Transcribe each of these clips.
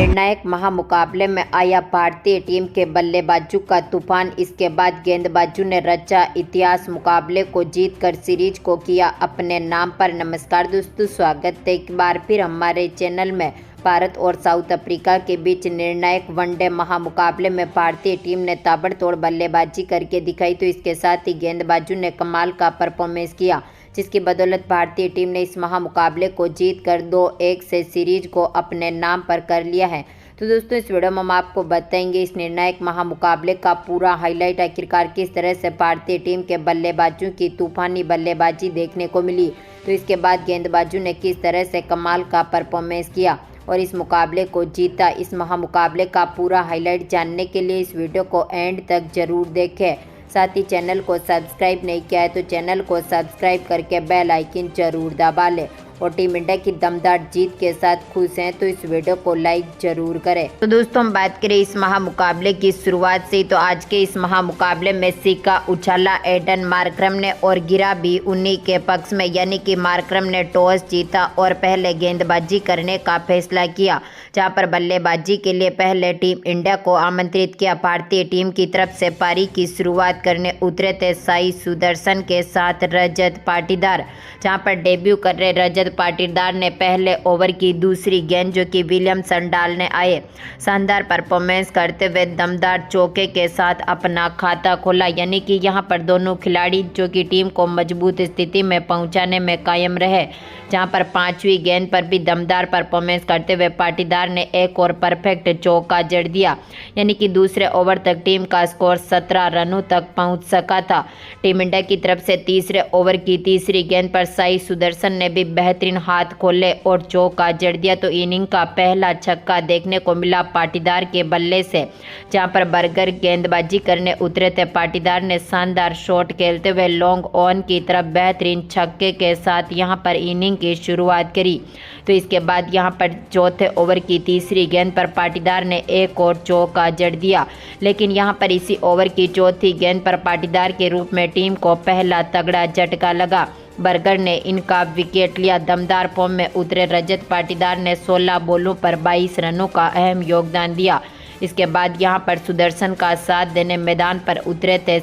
निर्णायक महामुकाबले में आया भारतीय टीम के बल्लेबाजों का तूफान। इसके बाद गेंदबाजों ने रचा इतिहास, मुकाबले को जीतकर सीरीज को किया अपने नाम पर। नमस्कार दोस्तों, स्वागत है एक बार फिर हमारे चैनल में। भारत और साउथ अफ्रीका के बीच निर्णायक वनडे महामुकाबले में भारतीय टीम ने ताबड़तोड़ बल्लेबाजी करके दिखाई, तो इसके साथ ही गेंदबाजों ने कमाल का परफॉर्मेंस किया, जिसकी बदौलत भारतीय टीम ने इस महामुकाबले को जीतकर 2-1 से सीरीज को अपने नाम पर कर लिया है। तो दोस्तों, इस वीडियो में हम आपको बताएंगे इस निर्णायक महामुकाबले का पूरा हाईलाइट, आखिरकार किस तरह से भारतीय टीम के बल्लेबाजों की तूफानी बल्लेबाजी देखने को मिली, तो इसके बाद गेंदबाजों ने किस तरह से कमाल का परफॉर्मेंस किया और इस मुकाबले को जीता। इस महामुकाबले का पूरा हाईलाइट जानने के लिए इस वीडियो को एंड तक जरूर देखें। साथ ही चैनल को सब्सक्राइब नहीं किया है तो चैनल को सब्सक्राइब करके बेल आइकन जरूर दबा लें, और टीम इंडिया की दमदार जीत के साथ खुश हैं तो इस वीडियो को लाइक जरूर करें। तो दोस्तों, हम बात करें इस महामुकाबले की शुरुआत से, तो आज के इस महामुकाबले में सिक्का उछाला एडन मार्करम ने और गिरा भी उन्हीं के पक्ष में, यानी कि मार्करम ने टॉस जीता और पहले गेंदबाजी करने का फैसला किया, जहां पर बल्लेबाजी के लिए पहले टीम इंडिया को आमंत्रित किया। भारतीय टीम की तरफ से पारी की शुरुआत करने उतरे थे साई सुदर्शन के साथ रजत पाटीदार, जहां पर डेब्यू कर रहे रजत पाटीदार ने पहले ओवर की दूसरी गेंद जो कि विलियमसन डालने आए, शानदार परफॉर्मेंस करते हुए दमदार चौके के साथ अपना खाता खोला, यानी कि यहां पर दोनों खिलाड़ी जो कि टीम को मजबूत स्थिति में पहुंचाने में कायम रहे, जहां पर 5वीं गेंद पर भी दमदार परफॉर्मेंस करते हुए पाटीदार ने एक और परफेक्ट चौका जड़ दिया, यानी कि दूसरे ओवर तक टीम का स्कोर 17 रनों तक पहुंच सका था। टीम इंडिया की तरफ से तीसरे ओवर की तीसरी गेंद पर साई सुदर्शन ने भी बेहतरीन हाथ खोले और चौका जड़ दिया, तो इनिंग का पहला छक्का देखने को मिला पाटीदार के बल्ले से, जहां पर बर्गर गेंदबाजी करने उतरे थे। पाटीदार ने शानदार शॉट खेलते हुए लॉन्ग ऑन की तरफ बेहतरीन छक्के के साथ यहां पर इनिंग की शुरुआत करी। तो इसके बाद यहां पर चौथे ओवर की तीसरी गेंद पर पाटीदार ने एक और चौका जड़ दिया, लेकिन यहां पर इसी ओवर की चौथी गेंद पर पाटीदार के रूप में टीम को पहला तगड़ा झटका लगा। बर्गर ने इनका विकेट लिया। दमदार फॉर्म में उतरे रजत पाटीदार ने 16 बॉलों पर 22 रनों का अहम योगदान दिया। इसके बाद यहां पर सुदर्शन का साथ देने मैदान पर उतरे थे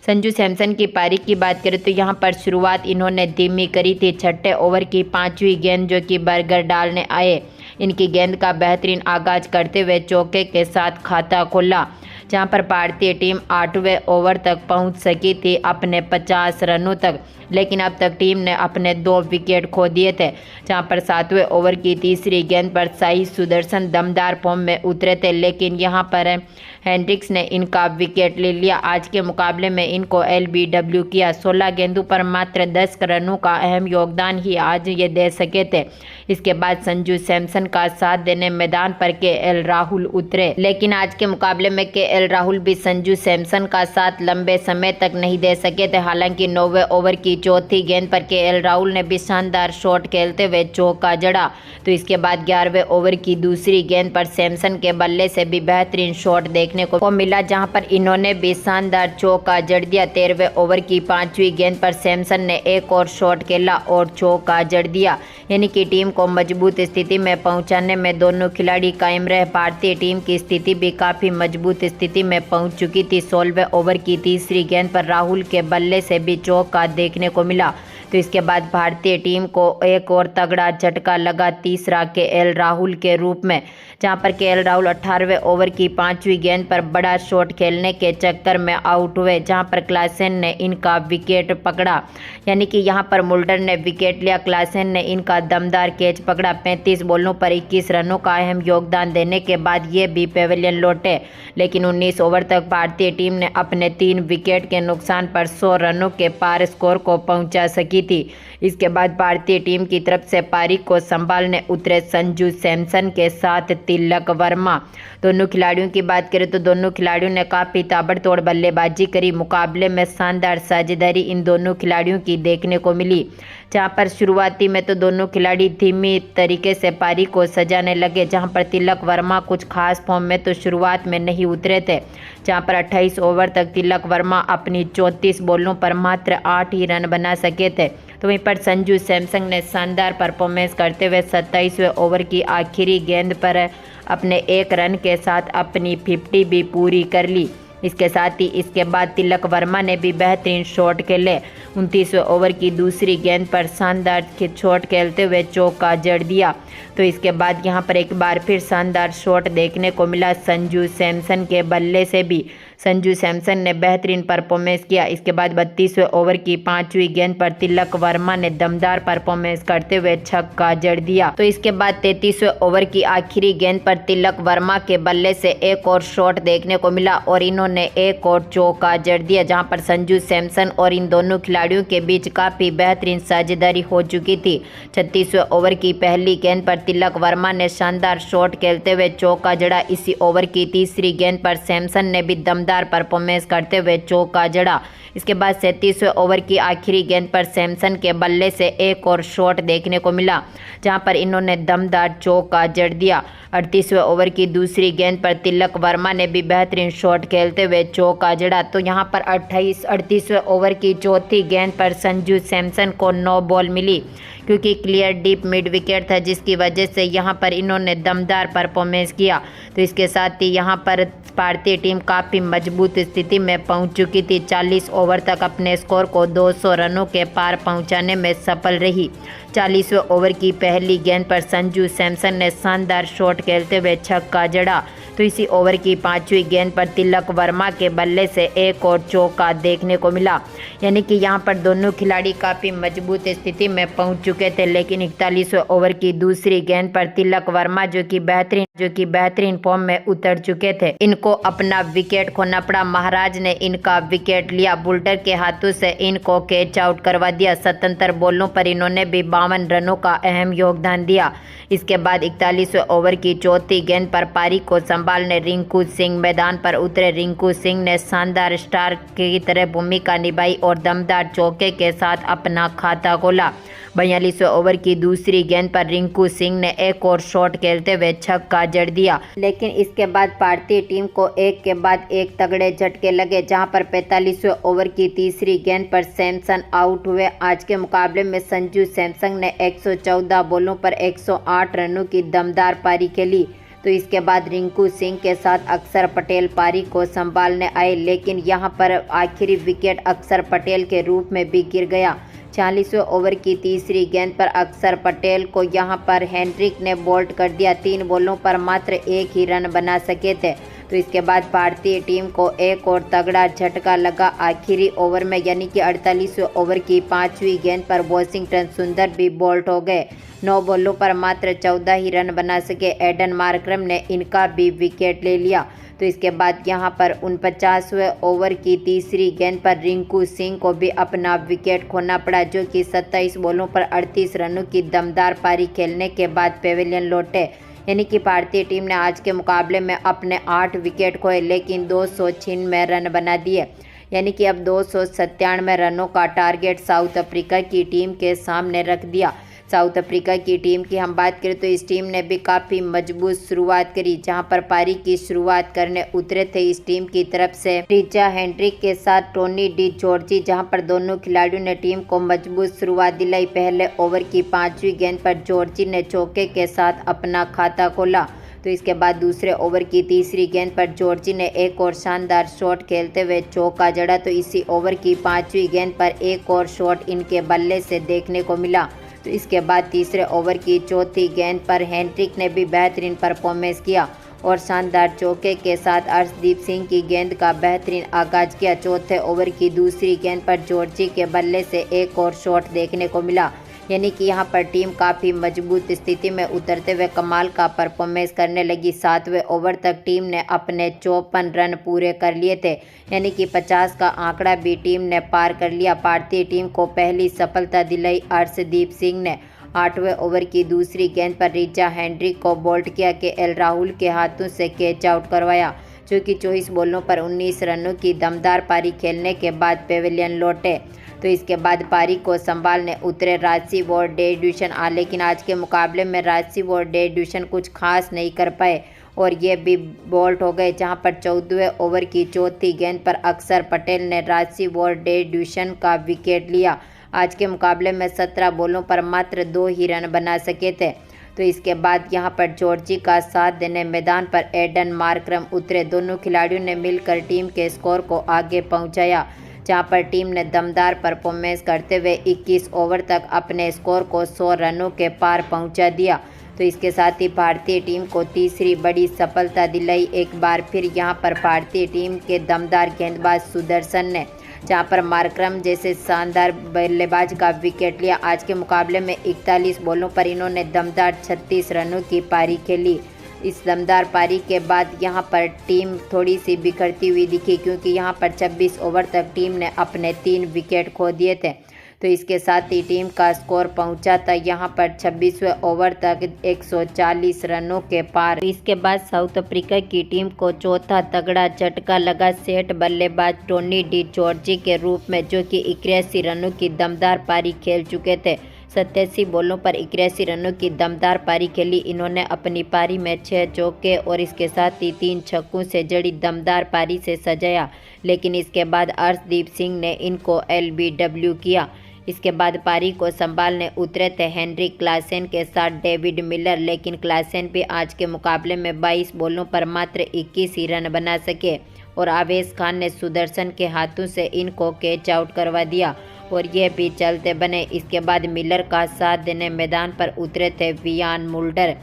संजू सैमसन की पारी की बात करें तो यहां पर शुरुआत इन्होंने धीमी करी थी। छठे ओवर की 5वीं गेंद जो कि बर्गर डालने आए, इनकी गेंद का बेहतरीन आगाज करते हुए चौके के साथ खाता खोला, जहां पर भारतीय टीम 8वें ओवर तक पहुंच सकी थी अपने 50 रनों तक, लेकिन अब तक टीम ने अपने 2 विकेट खो दिए थे। जहां पर 7वें ओवर की तीसरी गेंद पर साई सुदर्शन दमदार फॉर्म में उतरे थे, लेकिन यहां पर हेनरिक्स ने इनका विकेट ले लिया। आज के मुकाबले में इनको LBW किया। 16 गेंदों पर मात्र 10 रनों का अहम योगदान ही आज ये दे सके थे। इसके बाद संजू सैमसन का साथ देने मैदान पर KL राहुल उतरे, लेकिन आज के मुकाबले में KL राहुल भी संजू सैमसन का साथ लंबे समय तक नहीं दे सके थे। हालांकि 9वें ओवर की चौथी गेंद पर KL राहुल ने भी शानदार शॉट खेलते हुए चौका जड़ा, तो इसके बाद 11वें ओवर की दूसरी गेंद पर सैमसन के बल्ले से भी बेहतरीन शॉट देखने को मिला, जहां पर इन्होंने भी शानदार चौका जड़ दिया। 13वें ओवर की 5वीं गेंद पर सैमसन ने एक और शॉट खेला और चौका जड़ दिया, यानी कि टीम को मजबूत स्थिति में पहुंचाने में दोनों खिलाड़ी कायम रहे। भारतीय टीम की स्थिति भी काफी मजबूत स्थिति में पहुंच चुकी थी। 16वें ओवर की तीसरी गेंद पर राहुल के बल्ले से भी चौका देखने को मिला, तो इसके बाद भारतीय टीम को एक और तगड़ा झटका लगा, तीसरा KL राहुल के रूप में, जहां पर KL राहुल 18वें ओवर की 5वीं गेंद पर बड़ा शॉट खेलने के चक्कर में आउट हुए, जहां पर क्लासेन ने इनका विकेट पकड़ा, यानी कि यहां पर मुल्डर ने विकेट लिया, क्लासेन ने इनका दमदार कैच पकड़ा। 35 बॉलों पर 21 रनों का अहम योगदान देने के बाद ये भी पेविलियन लौटे, लेकिन 19 ओवर तक भारतीय टीम ने अपने 3 विकेट के नुकसान पर 100 रनों के पार स्कोर को पहुंचा सकी थी। इसके बाद भारतीय टीम की तरफ से पारी को संभालने उतरे संजू सैमसन के साथ तिलक वर्मा। दोनों खिलाड़ियों की बात करें तो दोनों खिलाड़ियों ने काफ़ी ताबड़तोड़ बल्लेबाजी करी। मुकाबले में शानदार साझेदारी इन दोनों खिलाड़ियों की देखने को मिली, जहां पर शुरुआती में तो दोनों खिलाड़ी धीमी तरीके से पारी को सजाने लगे, जहां पर तिलक वर्मा कुछ खास फॉर्म में तो शुरुआत में नहीं उतरे थे, जहां पर 28 ओवर तक तिलक वर्मा अपनी 34 बॉलों पर मात्र 8 ही रन बना सके थे। तो वहीं पर संजू सैमसन ने शानदार परफॉर्मेंस करते हुए 27वें ओवर की आखिरी गेंद पर अपने 1 रन के साथ अपनी 50 भी पूरी कर ली। इसके साथ ही इसके बाद तिलक वर्मा ने भी बेहतरीन शॉट खेले। 29वें ओवर की दूसरी गेंद पर शानदार शॉट खेलते हुए चौका जड़ दिया। तो इसके बाद यहां पर एक बार फिर शानदार शॉट देखने को मिला संजू सैमसन के बल्ले से भी। संजू सैमसन ने बेहतरीन परफॉर्मेंस किया। इसके बाद 32वें ओवर की 5वीं गेंद पर तिलक वर्मा ने दमदार परफॉर्मेंस करते हुए छक्का जड़ दिया। तो इसके बाद 33वें ओवर की आखिरी गेंद पर तिलक वर्मा के बल्ले से एक और शॉट देखने को मिला और इन्होंने एक और चौका जड़ दिया, जहां पर संजू सैमसन और इन दोनों खिलाड़ियों के बीच काफी बेहतरीन साझेदारी हो चुकी थी। 36वें ओवर की पहली गेंद पर तिलक वर्मा ने शानदार शॉट खेलते हुए चौका जड़ा। इसी ओवर की तीसरी गेंद पर सैमसन ने भी दमदार परफॉर्मेंस करते हुए चौका जड़ा। इसके बाद 37वें ओवर की आखिरी गेंद पर सैमसन के बल्ले से एक और शॉट देखने को मिला, जहां पर इन्होंने दमदार चौका जड़ दिया। 38वें ओवर की दूसरी गेंद पर तिलक वर्मा ने भी बेहतरीन शॉट खेलते हुए चौका जड़ा। तो यहां पर 38वें ओवर की चौथी गेंद पर संजू सैमसन को 9 बॉल मिली, क्योंकि क्लियर डीप मिड विकेट था, जिसकी वजह से यहां पर इन्होंने दमदार परफॉर्मेंस किया। तो इसके साथ ही यहां पर भारतीय टीम काफ़ी मजबूत स्थिति में पहुंच चुकी थी। 40 ओवर तक अपने स्कोर को 200 रनों के पार पहुंचाने में सफल रही। 40वें ओवर की पहली गेंद पर संजू सैमसन ने शानदार शॉट खेलते हुए छक्का जड़ा। तो इसी ओवर की 5वीं गेंद पर तिलक वर्मा के बल्ले से एक और चौका देखने को मिला। यानी कि यहां पर दोनों खिलाड़ी काफ़ी मजबूत स्थिति में पहुंच चुके थे। लेकिन 41वें ओवर की दूसरी गेंद पर तिलक वर्मा जो कि बेहतरीन फॉर्म में उतर चुके थे, इनको अपना विकेट खोना पड़ा। महाराज ने इनका विकेट लिया। बुल्टर के हाथों से इनको कैच आउट करवा दिया। 77 बॉलों पर इन्होंने भी 52 रनों का अहम योगदान दिया। इसके बाद 41वें ओवर की चौथी गेंद पर पारी को संभालने रिंकू सिंह मैदान पर उतरे। रिंकू सिंह ने शानदार स्टार की तरह भूमिका निभाई और दमदार चौके के साथ अपना खाता खोला। 42वें ओवर की दूसरी गेंद पर रिंकू सिंह ने एक और शॉट खेलते हुए छक्का जड़ दिया। लेकिन इसके बाद भारतीय टीम को एक के बाद एक तगड़े झटके लगे, जहां पर 45वें ओवर की तीसरी गेंद पर सैमसन आउट हुए। आज के मुकाबले में संजू सैमसन ने 114 बॉलों पर 108 रनों की दमदार पारी खेली। तो इसके बाद रिंकू सिंह के साथ अक्षर पटेल पारी को संभालने आए, लेकिन यहां पर आखिरी विकेट अक्षर पटेल के रूप में भी गिर गया। 40वें ओवर की तीसरी गेंद पर अक्षर पटेल को यहां पर हेनरिक ने बोल्ड कर दिया। 3 बॉलों पर मात्र 1 ही रन बना सके थे। तो इसके बाद भारतीय टीम को एक और तगड़ा झटका लगा आखिरी ओवर में, यानी कि 48वें ओवर की 5वीं गेंद पर वॉशिंगटन सुंदर भी बोल्ड हो गए। 9 बॉलों पर मात्र 14 ही रन बना सके। एडन मार्करम ने इनका भी विकेट ले लिया। तो इसके बाद यहां पर 49वें ओवर की तीसरी गेंद पर रिंकू सिंह को भी अपना विकेट खोना पड़ा, जो कि 27 बॉलों पर 38 रनों की दमदार पारी खेलने के बाद पेविलियन लौटे। यानी कि भारतीय टीम ने आज के मुकाबले में अपने 8 विकेट खोए, लेकिन 296 रन बना दिए। यानी कि अब 297 रनों का टारगेट साउथ अफ्रीका की टीम के सामने रख दिया। साउथ अफ्रीका की टीम की हम बात करें तो इस टीम ने भी काफ़ी मजबूत शुरुआत करी, जहां पर पारी की शुरुआत करने उतरे थे इस टीम की तरफ से रिचा हेनरिक के साथ टोनी डी जॉर्जी, जहां पर दोनों खिलाड़ियों ने टीम को मजबूत शुरुआत दिलाई। पहले ओवर की 5वीं गेंद पर जॉर्जी ने चौके के साथ अपना खाता खोला। तो इसके बाद दूसरे ओवर की तीसरी गेंद पर जॉर्जी ने एक और शानदार शॉट खेलते हुए चौका जड़ा। तो इसी ओवर की 5वीं गेंद पर एक और शॉट इनके बल्ले से देखने को मिला। तो इसके बाद तीसरे ओवर की चौथी गेंद पर हेनरिक ने भी बेहतरीन परफॉर्मेंस किया और शानदार चौके के साथ अर्शदीप सिंह की गेंद का बेहतरीन आगाज किया। चौथे ओवर की दूसरी गेंद पर जॉर्जी के बल्ले से एक और शॉट देखने को मिला। यानी कि यहां पर टीम काफ़ी मजबूत स्थिति में उतरते हुए कमाल का परफॉर्मेंस करने लगी। 7वें ओवर तक टीम ने अपने 54 रन पूरे कर लिए थे, यानी कि 50 का आंकड़ा भी टीम ने पार कर लिया। भारतीय टीम को पहली सफलता दिलाई अर्शदीप सिंह ने। 8वें ओवर की दूसरी गेंद पर रिचा हेनरिक को बोल्ड किया के एल राहुल के हाथों से कैच आउट करवाया, जो कि 24 बॉलों पर 19 रनों की दमदार पारी खेलने के बाद पेविलियन लौटे। तो इसके बाद पारी को संभालने उतरे राशिव और डेविड विलियर्सन, लेकिन आज के मुकाबले में राशिव और डेविड विलियर्सन कुछ खास नहीं कर पाए और ये भी बोल्ड हो गए, जहां पर 14वें ओवर की चौथी गेंद पर अक्षर पटेल ने राशिव और डेविड विलियर्सन का विकेट लिया। आज के मुकाबले में 17 बॉलों पर मात्र 2 ही रन बना सके थे। तो इसके बाद यहां पर जॉर्जी का साथ देने मैदान पर एडन मार्करम उतरे। दोनों खिलाड़ियों ने मिलकर टीम के स्कोर को आगे पहुंचाया, जहां पर टीम ने दमदार परफॉर्मेंस करते हुए 21 ओवर तक अपने स्कोर को 100 रनों के पार पहुंचा दिया। तो इसके साथ ही भारतीय टीम को तीसरी बड़ी सफलता दिलाई। एक बार फिर यहां पर भारतीय टीम के दमदार गेंदबाज सुदर्शन ने जहां पर मार्करम जैसे शानदार बल्लेबाज का विकेट लिया। आज के मुकाबले में 41 बॉलों पर इन्होंने दमदार 36 रनों की पारी खेली। इस दमदार पारी के बाद यहां पर टीम थोड़ी सी बिखरती हुई दिखी, क्योंकि यहां पर 26 ओवर तक टीम ने अपने 3 विकेट खो दिए थे। तो इसके साथ ही टीम का स्कोर पहुंचा था यहां पर 26वें ओवर तक 140 रनों के पार। इसके बाद साउथ अफ्रीका की टीम को चौथा तगड़ा झटका लगा सेठ बल्लेबाज टोनी डी जॉर्जी के रूप में, जो कि 81 रनों की दमदार पारी खेल चुके थे। 87 बॉलों पर 81 रनों की दमदार पारी खेली। इन्होंने अपनी पारी में 6 चौके और इसके साथ ही 3 छक्कों से जड़ी दमदार पारी से सजाया, लेकिन इसके बाद अर्शदीप सिंह ने इनको LBW किया। इसके बाद पारी को संभालने उतरे थे हेनरिक क्लासेन के साथ डेविड मिलर, लेकिन क्लासेन भी आज के मुकाबले में 22 बॉलों पर मात्र 21 ही रन बना सके और आवेश खान ने सुदर्शन के हाथों से इनको कैच आउट करवा दिया और ये भी चलते बने। इसके बाद मिलर का साथ देने मैदान पर उतरे थे वियान मुल्डर।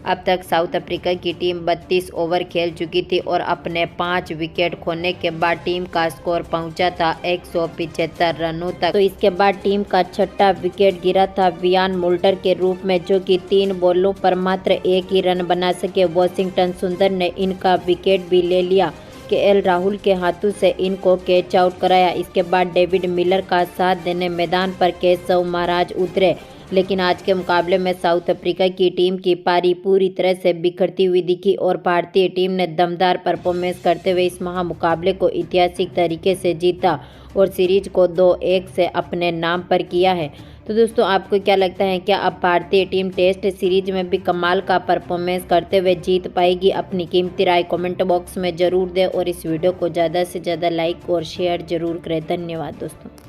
अब तक साउथ अफ्रीका की टीम 32 ओवर खेल चुकी थी और अपने 5 विकेट खोने के बाद टीम का स्कोर पहुंचा था 175 रनों तक। तो इसके बाद टीम का छठा विकेट गिरा था वियान मुल्डर के रूप में, जो कि 3 बॉलों पर मात्र 1 ही रन बना सके। वॉशिंगटन सुंदर ने इनका विकेट भी ले लिया। KL राहुल के हाथों से इनको कैच आउट कराया। इसके बाद डेविड मिलर का साथ देने मैदान पर केशव महाराज उतरे, लेकिन आज के मुकाबले में साउथ अफ्रीका की टीम की पारी पूरी तरह से बिखरती हुई दिखी और भारतीय टीम ने दमदार परफॉर्मेंस करते हुए इस महामुकाबले को ऐतिहासिक तरीके से जीता और सीरीज को 2-1 से अपने नाम पर किया है। तो दोस्तों, आपको क्या लगता है, क्या अब भारतीय टीम टेस्ट सीरीज में भी कमाल का परफॉर्मेंस करते हुए जीत पाएगी? अपनी कीमती राय कमेंट बॉक्स में ज़रूर दें और इस वीडियो को ज़्यादा से ज़्यादा लाइक और शेयर ज़रूर करें। धन्यवाद दोस्तों।